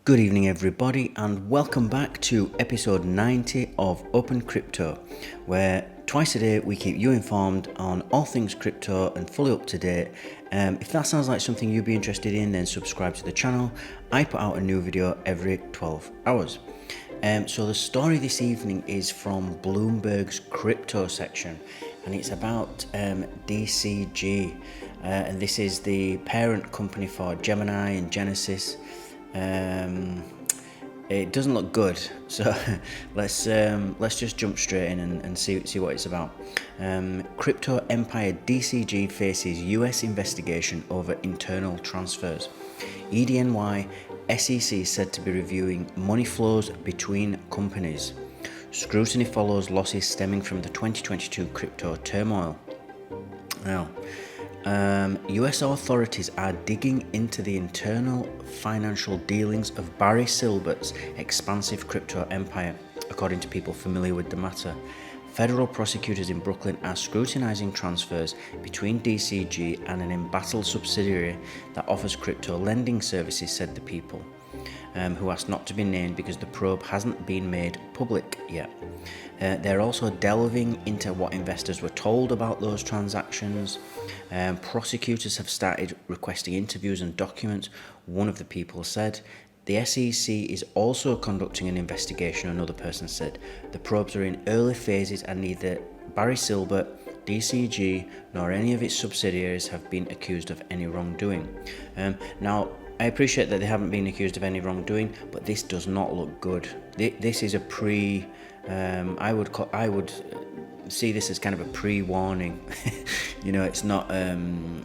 Good evening, everybody, and welcome back to episode 90 of Open Crypto, where twice a day we keep you informed on all things crypto and fully up to date. If that sounds like something you'd be interested in, then subscribe to the channel. I put out a new video every 12 hours. So the story this evening is from Bloomberg's crypto section, and it's about DCG, and this is the parent company for Gemini and Genesis. It doesn't look good, so let's just jump straight in and see what it's about. Crypto empire DCG faces US investigation over internal transfers. EDNY SEC said to be reviewing money flows between companies. Scrutiny follows losses stemming from the 2022 crypto turmoil. Now, US authorities are digging into the internal financial dealings of Barry Silbert's expansive crypto empire, according to people familiar with the matter. Federal prosecutors in Brooklyn are scrutinizing transfers between DCG and an embattled subsidiary that offers crypto lending services, said the people, who asked not to be named because the probe hasn't been made public yet. They're also delving into what investors were told about those transactions. Prosecutors have started requesting interviews and documents, one of the people said. The SEC is also conducting an investigation, another person said. The probes are in early phases and neither Barry Silbert, DCG, nor any of its subsidiaries have been accused of any wrongdoing. Now, I appreciate that they haven't been accused of any wrongdoing, but this does not look good. This is a I would see this as kind of a pre-warning. It's not.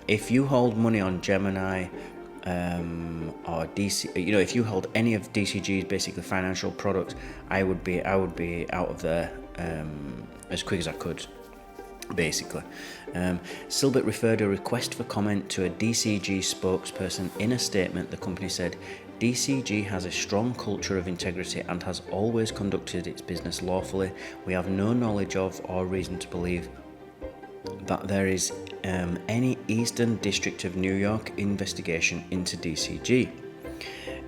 If you hold money on Gemini or DC, if you hold any of DCG's basically financial products, I would be out of there as quick as I could. Basically, Silbert referred a request for comment to a DCG spokesperson. In a statement, the company said, DCG has a strong culture of integrity and has always conducted its business lawfully. We have no knowledge of or reason to believe that there is any Eastern District of New York investigation into DCG.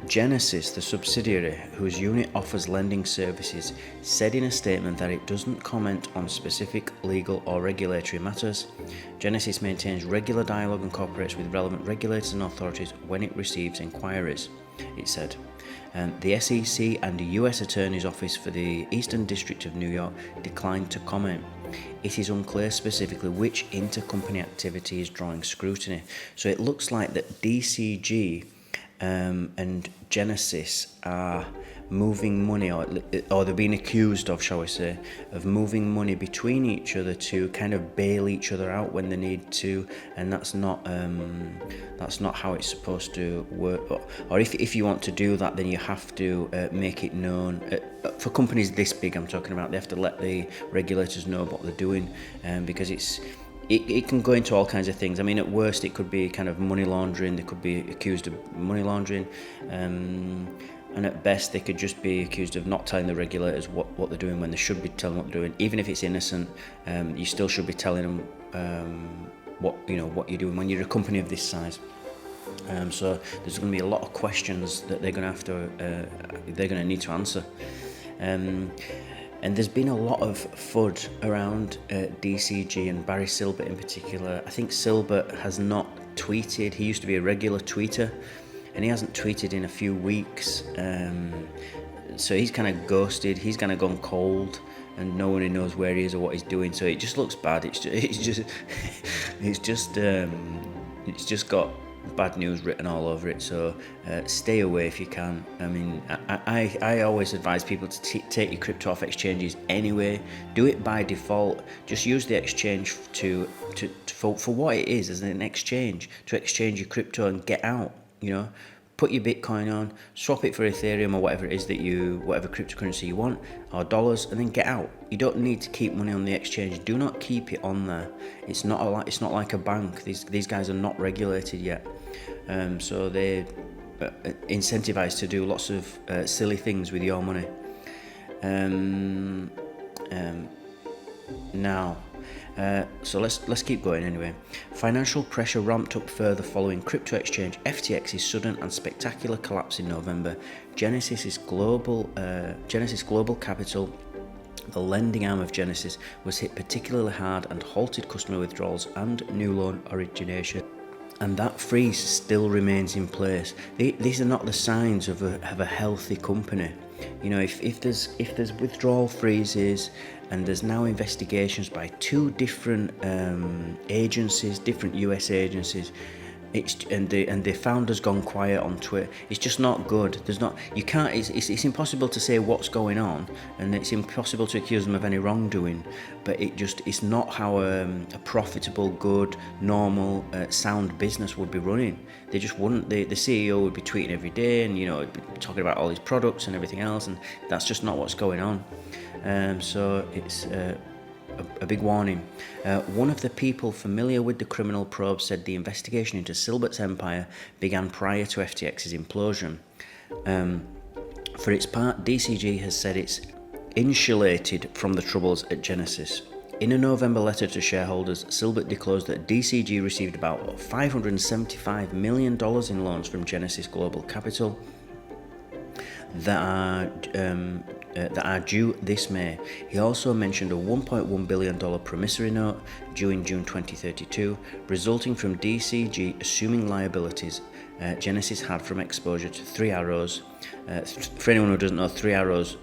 Genesis, the subsidiary whose unit offers lending services, said in a statement that it doesn't comment on specific legal or regulatory matters. Genesis maintains regular dialogue and cooperates with relevant regulators and authorities when it receives inquiries, it said. The SEC and the US Attorney's Office for the Eastern District of New York declined to comment. It is unclear specifically which intercompany activity is drawing scrutiny. So it looks like that DCG and Genesis are moving money, or they're being accused of, shall we say, of moving money between each other to kind of bail each other out when they need to, and that's not how it's supposed to work. Or if you want to do that, then you have to make it known. For companies this big, I'm talking about, they have to let the regulators know what they're doing, because it can go into all kinds of things. I mean, at worst, it could be kind of money laundering. They could be accused of money laundering. And at best, they could just be accused of not telling the regulators what they're doing when they should be telling what they're doing. Even if it's innocent, you still should be telling them what you're doing when you're a company of this size. So there's going to be a lot of questions that they're going to need to answer. And there's been a lot of FUD around DCG and Barry Silbert in particular. I think Silbert has not tweeted. He used to be a regular tweeter, and he hasn't tweeted in a few weeks. So he's kind of ghosted. He's kind of gone cold, and no one knows where he is or what he's doing. So it just looks bad. It's just got bad news written all over it, so stay away if you can. I mean, I always advise people to take your crypto off exchanges anyway. Do it by default. Just use the exchange for what it is, as an exchange, to exchange your crypto and get out. Put your Bitcoin on, swap it for Ethereum or whatever it is whatever cryptocurrency you want, or dollars, and then get out. You don't need to keep money on the exchange. Do not keep it on there. It's not like a bank. These guys are not regulated yet, so they're incentivized to do lots of silly things with your money. Now, So let's keep going anyway. Financial pressure ramped up further following crypto exchange FTX's sudden and spectacular collapse in November. Genesis Global Capital, the lending arm of Genesis, was hit particularly hard and halted customer withdrawals and new loan origination. And that freeze still remains in place. These are not the signs of a healthy company. You know, if there's withdrawal freezes, and there's now investigations by two different agencies, different US agencies, and the founder's gone quiet on Twitter. It's just not good. It's impossible to say what's going on, and it's impossible to accuse them of any wrongdoing, but it's not how a profitable, good, normal, sound business would be running. They just wouldn't. The CEO would be tweeting every day and, you know, talking about all his products and everything else, and that's just not what's going on. So it's a big warning. One of the people familiar with the criminal probe said the investigation into Silbert's empire began prior to FTX's implosion. For its part, DCG has said it's insulated from the troubles at Genesis. In a November letter to shareholders, Silbert disclosed that DCG received about $575 million in loans from Genesis Global Capital that are due this May. He also mentioned a $1.1 billion promissory note due in June 2032, resulting from DCG assuming liabilities Genesis had from exposure to Three Arrows. For anyone who doesn't know, Three Arrows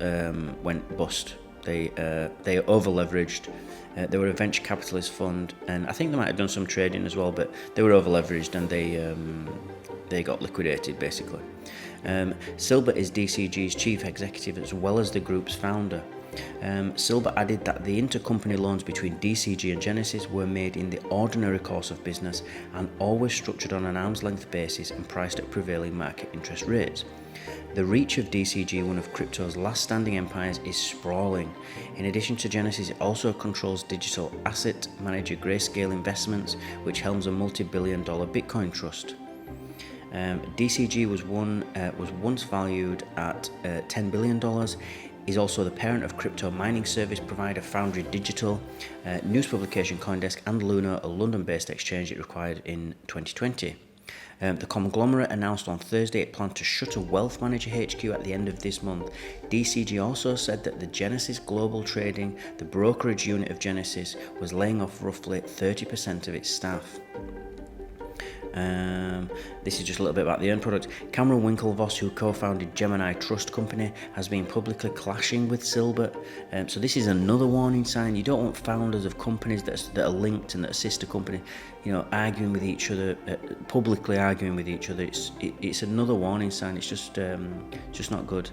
went bust. They over-leveraged. They were a venture capitalist fund, and I think they might have done some trading as well, but they were over-leveraged and they got liquidated, basically. Silbert is DCG's chief executive as well as the group's founder. Silbert added that the intercompany loans between DCG and Genesis were made in the ordinary course of business and always structured on an arm's length basis and priced at prevailing market interest rates. The reach of DCG, one of crypto's last standing empires, is sprawling. In addition to Genesis, it also controls digital asset manager Grayscale Investments, which helms a multi-billion-dollar Bitcoin trust. DCG was once valued at $10 billion, is also the parent of crypto mining service provider Foundry Digital, news publication CoinDesk, and Luna, a London-based exchange it acquired in 2020. The conglomerate announced on Thursday it planned to shut a wealth manager HQ at the end of this month. DCG also said that the Genesis Global Trading, the brokerage unit of Genesis, was laying off roughly 30% of its staff. This is just a little bit about the Earn product. Cameron Winklevoss, who co-founded Gemini Trust Company, has been publicly clashing with Silbert. So this is another warning sign. You don't want founders of companies that are linked and that are sister company, you know, arguing with each other, publicly arguing with each other. It's another warning sign. It's just not good.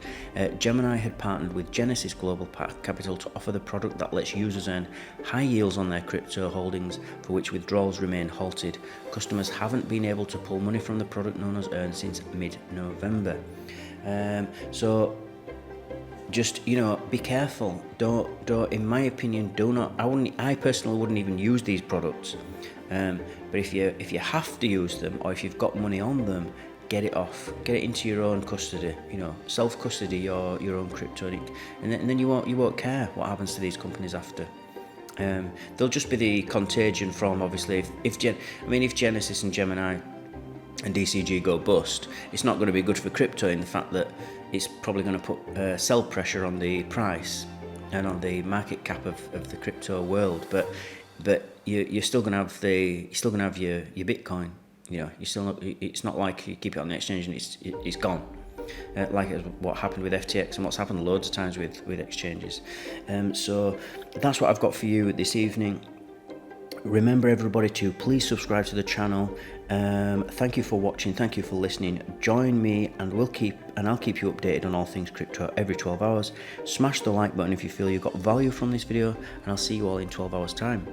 Gemini had partnered with Genesis Global Capital to offer the product that lets users earn high yields on their crypto holdings, for which withdrawals remain halted. Customers haven't been able to pull money from the product known as Earn since mid-November. So just, you know, be careful. Don't in my opinion, I personally wouldn't even use these products. But if you have to use them, or if you've got money on them, get it off, get it into your own custody, you know, self-custody your own crypto, and then you won't care what happens to these companies after. There'll just be the contagion from, obviously, if Genesis and Gemini and DCG go bust, it's not going to be good for crypto in the fact that it's probably going to put sell pressure on the price and on the market cap of the crypto world. But you're still going to have your Bitcoin. You know, it's not like you keep it on the exchange and it's gone. Like what happened with FTX and what's happened loads of times with exchanges. So that's what I've got for you this evening. Remember, everybody, to please subscribe to the channel. Thank you for watching. Thank you for listening. Join me and I'll keep you updated on all things crypto every 12 hours. Smash the like button if you feel you got value from this video, and I'll see you all in 12 hours time.